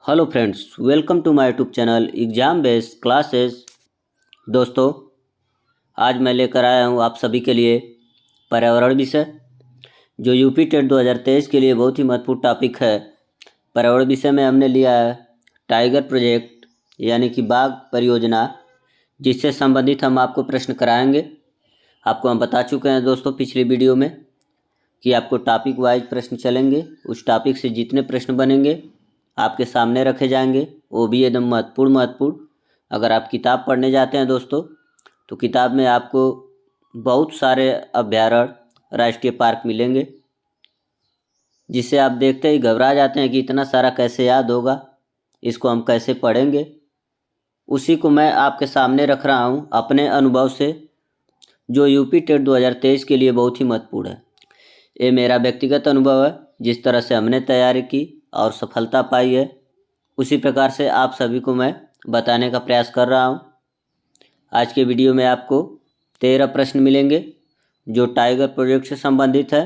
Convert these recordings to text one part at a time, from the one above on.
Hello friends, welcome to my YouTube channel exam based classes. दोस्तों, आज मैं लेकर आया हूँ आप सभी के लिए पर्यावरण विषय, जो यूपी टेट 2023 के लिए बहुत ही महत्वपूर्ण टॉपिक है। पर्यावरण विषय में हमने लिया है टाइगर प्रोजेक्ट यानी कि बाघ परियोजना, जिससे संबंधित हम आपको प्रश्न कराएंगे। आपको हम बता चुके हैं दोस्तों पिछली वीडियो में कि आपको टॉपिक वाइज प्रश्न चलेंगे। उस टॉपिक से जितने प्रश्न बनेंगे आपके सामने रखे जाएंगे, वो भी एकदम महत्वपूर्ण। अगर आप किताब पढ़ने जाते हैं दोस्तों, तो किताब में आपको बहुत सारे अभ्यारण्य, राष्ट्रीय पार्क मिलेंगे, जिससे आप देखते ही घबरा जाते हैं कि इतना सारा कैसे याद होगा, इसको हम कैसे पढ़ेंगे। उसी को मैं आपके सामने रख रहा हूँ अपने अनुभव से, जो यूपी टेट 2023 के लिए बहुत ही महत्वपूर्ण है। ये मेरा व्यक्तिगत अनुभव है, जिस तरह से हमने तैयारी की और सफलता पाई है, उसी प्रकार से आप सभी को मैं बताने का प्रयास कर रहा हूँ। आज के वीडियो में आपको 13 प्रश्न मिलेंगे जो टाइगर प्रोजेक्ट से संबंधित है।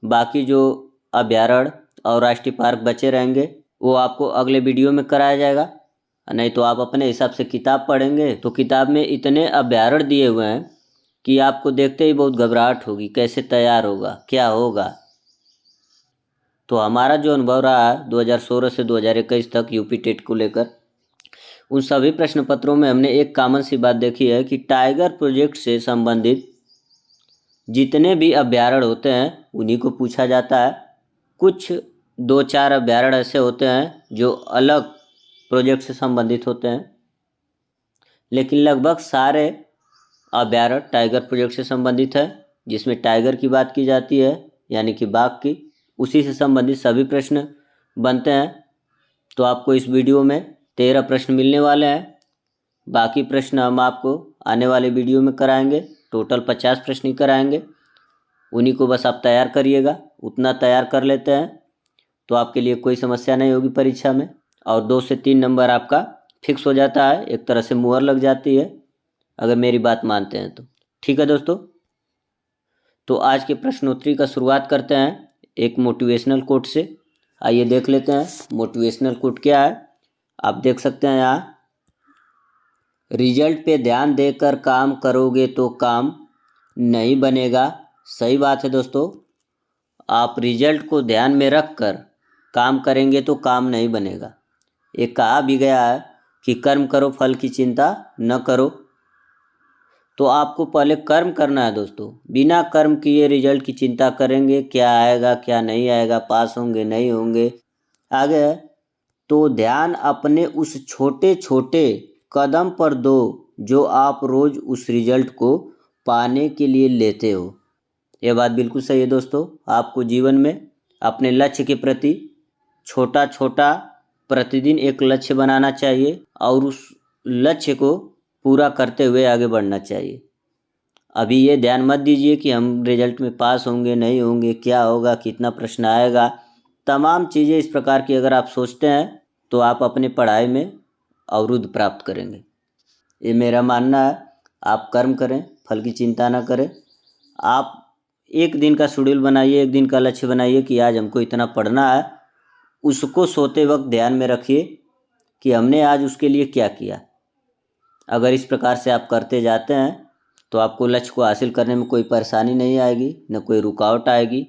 बाकी जो अभ्यारण्य और राष्ट्रीय पार्क बचे रहेंगे वो आपको अगले वीडियो में कराया जाएगा, नहीं तो आप अपने हिसाब से किताब पढ़ेंगे तो किताब में इतने अभ्यारण्य दिए हुए हैं कि आपको देखते ही बहुत घबराहट होगी, कैसे तैयार होगा, क्या होगा। तो हमारा जो अनुभव रहा है 2016 से 2021 तक यूपी टेट को लेकर, उन सभी प्रश्न पत्रों में हमने एक कॉमन सी बात देखी है कि टाइगर प्रोजेक्ट से संबंधित जितने भी अभ्यारण्य होते हैं उन्हीं को पूछा जाता है। कुछ 2-4 अभ्यारण्य ऐसे होते हैं जो अलग प्रोजेक्ट से संबंधित होते हैं, लेकिन लगभग सारे अभ्यारण्य टाइगर प्रोजेक्ट से संबंधित है, जिसमें टाइगर की बात की जाती है यानी कि बाघ की। उसी से संबंधित सभी प्रश्न बनते हैं। तो आपको इस वीडियो में 13 प्रश्न मिलने वाले हैं। बाकी प्रश्न हम आपको आने वाले वीडियो में कराएंगे। टोटल 50 प्रश्न ही कराएंगे, उन्हीं को बस आप तैयार करिएगा। उतना तैयार कर लेते हैं तो आपके लिए कोई समस्या नहीं होगी परीक्षा में, और 2 से 3 नंबर आपका फिक्स हो जाता है, एक तरह से मुहर लग जाती है, अगर मेरी बात मानते हैं तो। ठीक है दोस्तों, तो आज के प्रश्नोत्तरी का शुरुआत करते हैं एक मोटिवेशनल कोट से। आइए देख लेते हैं मोटिवेशनल कोट क्या है। आप देख सकते हैं यहाँ, रिजल्ट पे ध्यान देकर काम करोगे तो काम नहीं बनेगा। सही बात है दोस्तों, आप रिजल्ट को ध्यान में रख कर काम करेंगे तो काम नहीं बनेगा। एक कहा भी गया है कि कर्म करो फल की चिंता न करो। तो आपको पहले कर्म करना है दोस्तों। बिना कर्म किए रिजल्ट की चिंता करेंगे, क्या आएगा क्या नहीं आएगा, पास होंगे नहीं होंगे, आगे है तो ध्यान अपने उस छोटे छोटे कदम पर दो जो आप रोज उस रिजल्ट को पाने के लिए लेते हो। यह बात बिल्कुल सही है दोस्तों। आपको जीवन में अपने लक्ष्य के प्रति छोटा छोटा प्रतिदिन एक लक्ष्य बनाना चाहिए और उस लक्ष्य को पूरा करते हुए आगे बढ़ना चाहिए। अभी ये ध्यान मत दीजिए कि हम रिजल्ट में पास होंगे नहीं होंगे, क्या होगा, कितना प्रश्न आएगा। तमाम चीज़ें इस प्रकार की अगर आप सोचते हैं तो आप अपने पढ़ाई में अवरुद्ध प्राप्त करेंगे। ये मेरा मानना है। आप कर्म करें, फल की चिंता ना करें। आप एक दिन का शेड्यूल बनाइए, एक दिन का लक्ष्य बनाइए कि आज हमको इतना पढ़ना है। उसको सोते वक्त ध्यान में रखिए कि हमने आज उसके लिए क्या किया। अगर इस प्रकार से आप करते जाते हैं तो आपको लक्ष्य को हासिल करने में कोई परेशानी नहीं आएगी, न कोई रुकावट आएगी।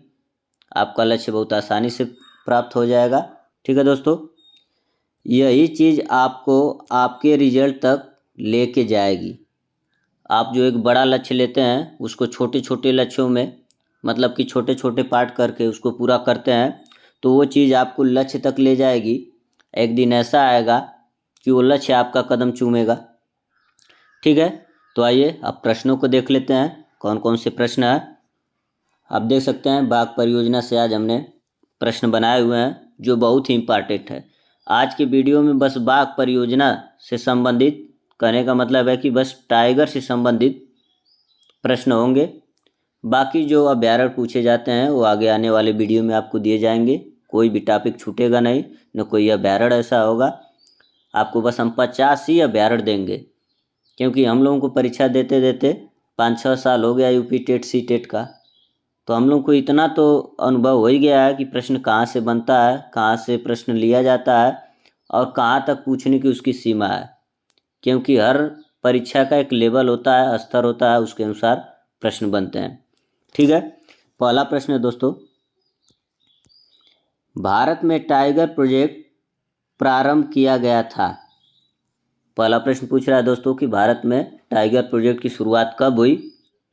आपका लक्ष्य बहुत आसानी से प्राप्त हो जाएगा। ठीक है दोस्तों, यही चीज़ आपको आपके रिजल्ट तक लेके जाएगी। आप जो एक बड़ा लक्ष्य लेते हैं उसको छोटे छोटे लक्ष्यों में, मतलब कि छोटे छोटे पार्ट करके उसको पूरा करते हैं, तो वो चीज़ आपको लक्ष्य तक ले जाएगी। एक दिन ऐसा आएगा कि वो लक्ष्य आपका कदम चूमेगा। ठीक है, तो आइए अब प्रश्नों को देख लेते हैं कौन कौन से प्रश्न हैं। आप देख सकते हैं बाघ परियोजना से आज हमने प्रश्न बनाए हुए हैं जो बहुत ही इम्पॉर्टेंट है। आज के वीडियो में बस बाघ परियोजना से संबंधित, कहने का मतलब है कि बस टाइगर से संबंधित प्रश्न होंगे। बाकी जो अभ्यारण्य पूछे जाते हैं वो आगे आने वाले वीडियो में आपको दिए जाएंगे। कोई भी टॉपिक छूटेगा नहीं, न कोई अभ्यारण्य ऐसा होगा। आपको बस हम 50 ही अभ्यारण्य देंगे, क्योंकि हम लोगों को परीक्षा देते देते 5-6 साल हो गया यूपी टेट सी टेट का। तो हम लोग को इतना तो अनुभव हो ही गया है कि प्रश्न कहाँ से बनता है, कहाँ से प्रश्न लिया जाता है, और कहाँ तक पूछने की उसकी सीमा है, क्योंकि हर परीक्षा का एक लेवल होता है, स्तर होता है, उसके अनुसार प्रश्न बनते हैं। ठीक है, पहला प्रश्न है दोस्तों, भारत में टाइगर प्रोजेक्ट प्रारंभ किया गया था। पहला प्रश्न पूछ रहा है दोस्तों कि भारत में टाइगर प्रोजेक्ट की शुरुआत कब हुई।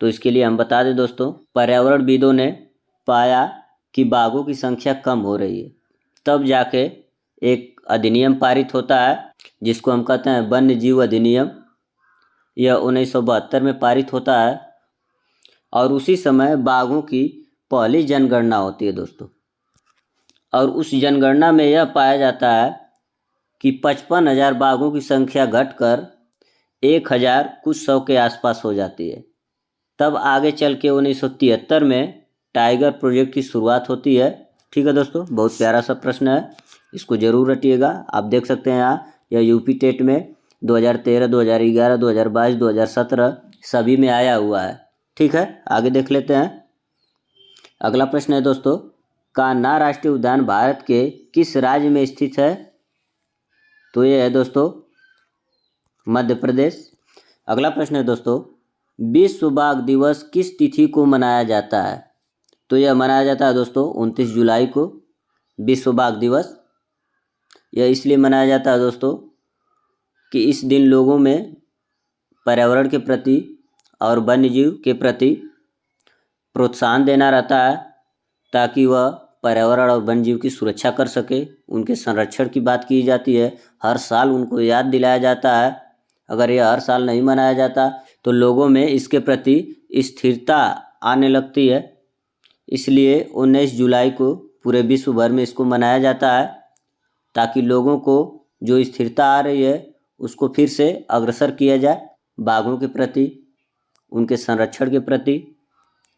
तो इसके लिए हम बता दें दोस्तों, पर्यावरणविदों ने पाया कि बाघों की संख्या कम हो रही है, तब जाके एक अधिनियम पारित होता है जिसको हम कहते हैं वन्य जीव अधिनियम। यह 1972 में पारित होता है और उसी समय बाघों की पहली जनगणना होती है दोस्तों। और उस जनगणना में यह पाया जाता है कि 55,000 बाघों की संख्या घटकर 1,000 कुछ 100 के आसपास हो जाती है। तब आगे चल के 1973 में टाइगर प्रोजेक्ट की शुरुआत होती है। ठीक है दोस्तों, बहुत प्यारा सा प्रश्न है, इसको जरूर रटिएगा। आप देख सकते हैं यहाँ, यह यूपी टेट में 2013, 2011, 2022, 2017 सभी में आया हुआ है। ठीक है, आगे देख लेते हैं। अगला प्रश्न है दोस्तों, कान्हा राष्ट्रीय उद्यान भारत के किस राज्य में स्थित है। तो ये है दोस्तों मध्य प्रदेश। अगला प्रश्न है दोस्तों, विश्व बाघ दिवस किस तिथि को मनाया जाता है। तो यह मनाया जाता है दोस्तों 29 जुलाई को, विश्व बाघ दिवस। यह इसलिए मनाया जाता है दोस्तों कि इस दिन लोगों में पर्यावरण के प्रति और वन्यजीव के प्रति प्रोत्साहन देना रहता है, ताकि वह पर्यावरण और वन्यजीव की सुरक्षा कर सके। उनके संरक्षण की बात की जाती है, हर साल उनको याद दिलाया जाता है। अगर यह हर साल नहीं मनाया जाता तो लोगों में इसके प्रति स्थिरता आने लगती है। इसलिए 19 जुलाई को पूरे विश्व भर में इसको मनाया जाता है, ताकि लोगों को जो स्थिरता आ रही है उसको फिर से अग्रसर किया जाए बाघों के प्रति, उनके संरक्षण के प्रति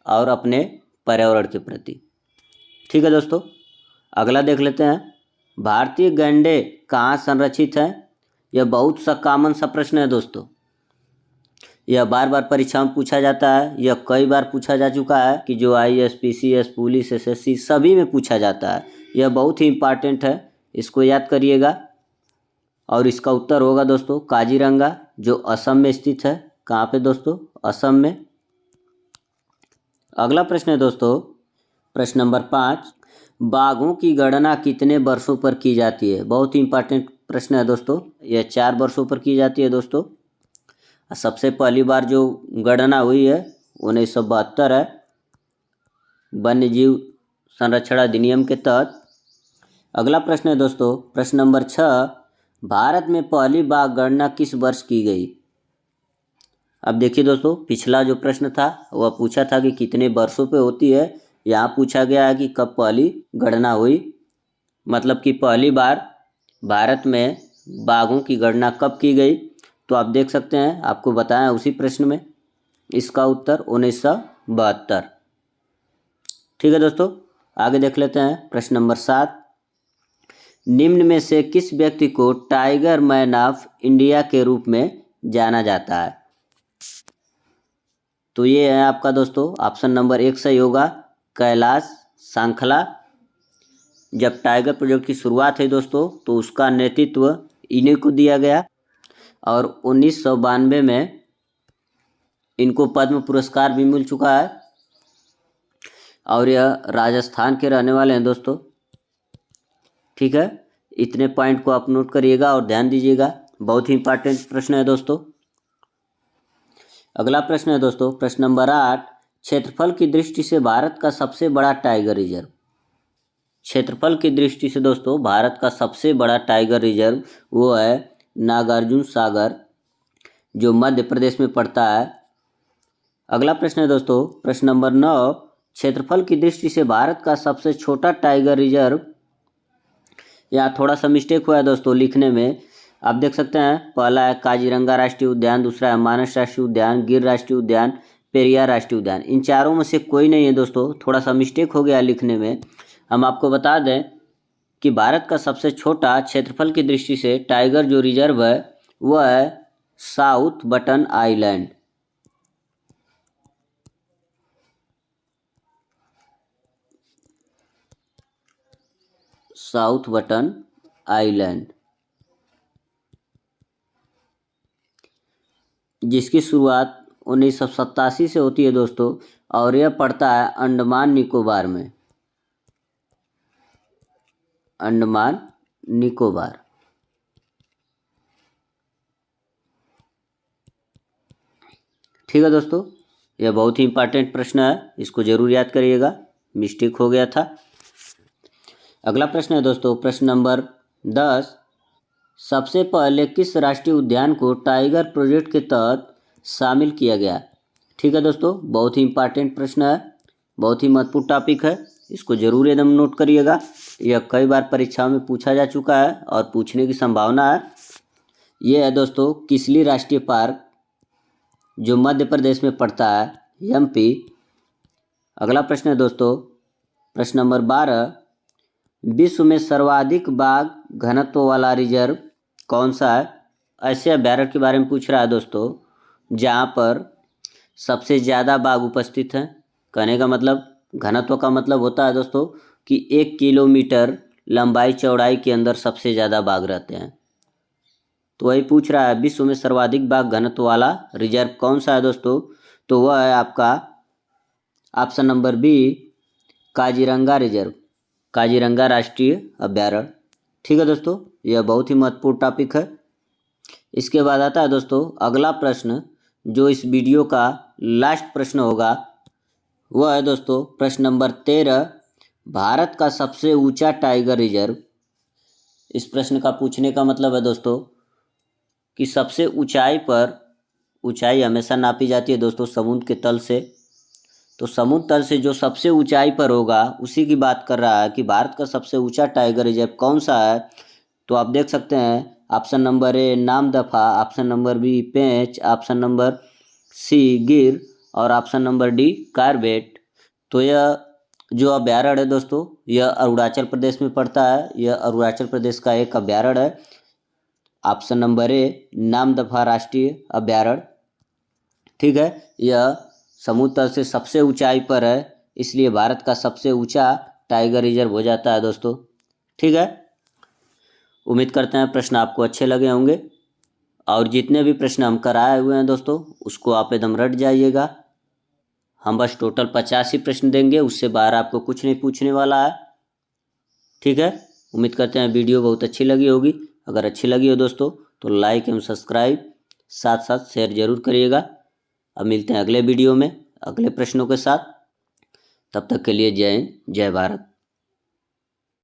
और अपने पर्यावरण के प्रति। ठीक है दोस्तों, अगला देख लेते हैं, भारतीय गैंडे कहाँ संरक्षित हैं। यह बहुत सा कॉमन सा प्रश्न है दोस्तों, यह बार बार परीक्षा में पूछा जाता है। यह कई बार पूछा जा चुका है कि जो IAS, PCS, पुलिस, SSC सभी में पूछा जाता है। यह बहुत ही इम्पॉर्टेंट है, इसको याद करिएगा। और इसका उत्तर होगा दोस्तों काजीरंगा, जो असम में स्थित है। कहाँ पे दोस्तों, असम में। अगला प्रश्न है दोस्तों, प्रश्न नंबर 5, बाघों की गणना कितने वर्षों पर की जाती है। बहुत ही इंपॉर्टेंट प्रश्न है दोस्तों, यह 4 वर्षों पर की जाती है दोस्तों। सबसे पहली बार जो गणना हुई है 1972 है, वन्य जीव संरक्षण अधिनियम के तहत। अगला प्रश्न है दोस्तों, प्रश्न नंबर 6, भारत में पहली बाघ गणना किस वर्ष की गई। अब देखिए दोस्तों, पिछला जो प्रश्न था वह पूछा था कि कितने वर्षों पे होती है, यहाँ पूछा गया है कि कब पहली गणना हुई, मतलब कि पहली बार भारत में बाघों की गणना कब की गई। तो आप देख सकते हैं, आपको बताया उसी प्रश्न में, इसका उत्तर 1972। ठीक है दोस्तों, आगे देख लेते हैं प्रश्न नंबर 7, निम्न में से किस व्यक्ति को टाइगर मैन ऑफ इंडिया के रूप में जाना जाता है। तो ये है आपका दोस्तों ऑप्शन नंबर 1 सही होगा, कैलाश सांखला। जब टाइगर प्रोजेक्ट की शुरुआत है दोस्तों तो उसका नेतृत्व इन्हीं को दिया गया और 1992 में इनको पद्म पुरस्कार भी मिल चुका है और यह राजस्थान के रहने वाले हैं दोस्तों। ठीक है, इतने पॉइंट को आप नोट करिएगा और ध्यान दीजिएगा, बहुत ही इंपॉर्टेंट प्रश्न है दोस्तों। अगला प्रश्न है दोस्तों, प्रश्न नंबर 8, क्षेत्रफल की दृष्टि से भारत का सबसे बड़ा टाइगर रिजर्व। क्षेत्रफल की दृष्टि से दोस्तों भारत का सबसे बड़ा टाइगर रिजर्व वो है नागार्जुन सागर, जो मध्य प्रदेश में पड़ता है। अगला प्रश्न है दोस्तों, प्रश्न नंबर 9, क्षेत्रफल की दृष्टि से भारत का सबसे छोटा टाइगर रिजर्व। यहाँ थोड़ा सा मिस्टेक हुआ है दोस्तों लिखने में, आप देख सकते हैं, पहला है काजीरंगा राष्ट्रीय उद्यान, दूसरा है मानस राष्ट्रीय उद्यान, गिर राष्ट्रीय उद्यान, पेरियार राष्ट्रीय उद्यान। इन चारों में से कोई नहीं है दोस्तों, थोड़ा सा मिस्टेक हो गया लिखने में। हम आपको बता दें कि भारत का सबसे छोटा क्षेत्रफल की दृष्टि से टाइगर जो रिजर्व है वह है south button island. South button island, जिसकी शुरुआत 1987 से होती है दोस्तों, और यह पड़ता है अंडमान निकोबार में। अंडमान निकोबार। ठीक है दोस्तों, यह बहुत ही इंपॉर्टेंट प्रश्न है, इसको जरूर याद करिएगा, मिस्टेक हो गया था। अगला प्रश्न है दोस्तों, प्रश्न नंबर 10। सबसे पहले किस राष्ट्रीय उद्यान को टाइगर प्रोजेक्ट के तहत शामिल किया गया? ठीक है दोस्तों, बहुत ही इंपॉर्टेंट प्रश्न है, बहुत ही महत्वपूर्ण टॉपिक है, इसको जरूर एकदम नोट करिएगा। यह कई बार परीक्षाओं में पूछा जा चुका है और पूछने की संभावना है। यह है दोस्तों किसली राष्ट्रीय पार्क, जो मध्य प्रदेश में पड़ता है, एमपी। अगला प्रश्न है दोस्तों, प्रश्न नंबर 12। विश्व में सर्वाधिक बाघ घनत्व वाला रिजर्व कौन सा है? ऐसे अभ्यारण्य के बारे में पूछ रहा है दोस्तों, जहाँ पर सबसे ज़्यादा बाघ उपस्थित हैं। कहने का मतलब, घनत्व का मतलब होता है दोस्तों कि 1 किलोमीटर लंबाई चौड़ाई के अंदर सबसे ज़्यादा बाघ रहते हैं। तो वही पूछ रहा है, विश्व में सर्वाधिक बाघ घनत्व वाला रिजर्व कौन सा है दोस्तों? तो वह है आपका option number B, Kaziranga reserve, Kaziranga राष्ट्रीय अभ्यारण्य। ठीक है दोस्तों, यह बहुत ही महत्वपूर्ण टॉपिक है। इसके बाद आता है दोस्तों अगला प्रश्न, जो इस वीडियो का लास्ट प्रश्न होगा, वह है दोस्तों प्रश्न नंबर 13। भारत का सबसे ऊंचा टाइगर रिजर्व। इस प्रश्न का पूछने का मतलब है दोस्तों कि सबसे ऊंचाई पर, ऊंचाई हमेशा नापी जाती है दोस्तों समुद्र के तल से, तो समुद्र तल से जो सबसे ऊंचाई पर होगा उसी की बात कर रहा है कि भारत का सबसे ऊंचा टाइगर रिजर्व कौन सा है। तो आप देख सकते हैं, option number A Namdapha, option number B Pench, option number C Gir और ऑप्शन नंबर डी कार्बेट। तो यह जो अभ्यारण्य है दोस्तों, यह अरुणाचल प्रदेश में पड़ता है, यह अरुणाचल प्रदेश का एक अभ्यारण्य है। ऑप्शन नंबर ए नामदफा राष्ट्रीय अभ्यारण्य। ठीक है, यह समुद्र तल से सबसे ऊंचाई पर है, इसलिए भारत का सबसे ऊंचा टाइगर रिजर्व हो जाता है दोस्तों। ठीक है, उम्मीद करते हैं प्रश्न आपको अच्छे लगे होंगे, और जितने भी प्रश्न हम कराए हुए हैं दोस्तों उसको आप एकदम रट जाइएगा। हम बस टोटल 50 ही प्रश्न देंगे, उससे बाहर आपको कुछ नहीं पूछने वाला है। ठीक है, उम्मीद करते हैं वीडियो बहुत अच्छी लगी होगी। अगर अच्छी लगी हो दोस्तों तो लाइक एवं सब्सक्राइब, साथ साथ शेयर जरूर करिएगा। अब मिलते हैं अगले वीडियो में अगले प्रश्नों के साथ। तब तक के लिए जय हिंद, जय भारत।